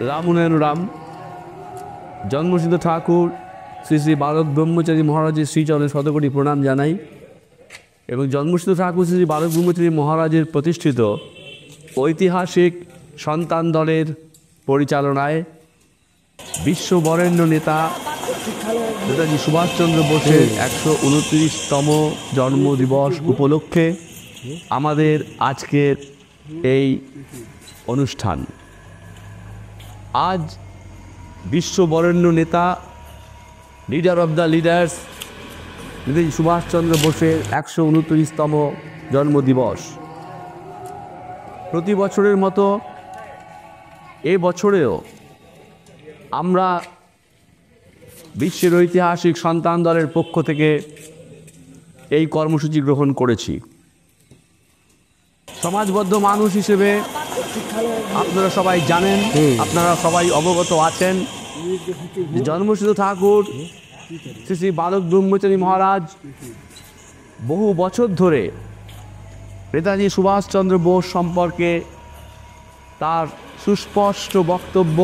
রামুনায়ণ রাম জন্মসিদ্ধ ঠাকুর শ্রী শ্রী বালক ব্রহ্মচারী মহারাজের শ্রীচরণে শতকোটি প্রণাম জানাই এবং জন্মসিদ্ধ ঠাকুর শ্রী শ্রী বালক ব্রহ্মচারী মহারাজের প্রতিষ্ঠিত ঐতিহাসিক সন্তান দলের পরিচালনায় বিশ্ববরেণ্য নেতা নেতাজি সুভাষচন্দ্র বোসের 129তম জন্মদিবস উপলক্ষে আমাদের আজকের এই অনুষ্ঠান। আজ বিশ্ববরেণ্য নেতা leader of the leaders Netaji Subhash Chandra বোসের 129তম জন্মদিবস। প্রতি বছরের মতো এ বছরেও আমরা বিশ্বের ঐতিহাসিক সন্তান দলের পক্ষ থেকে এই কর্মসূচি গ্রহণ করেছি। সমাজবদ্ধ মানুষ হিসেবে আপনারা সবাই জানেন, আপনারা সবাই অবগত আছেন যে জন্মসিদ্ধ ঠাকুর শ্রী শ্রী বালক ব্রহ্মচারী মহারাজ বহু বছর ধরে নেতাজি সুভাষচন্দ্র বোস সম্পর্কে তার সুস্পষ্ট বক্তব্য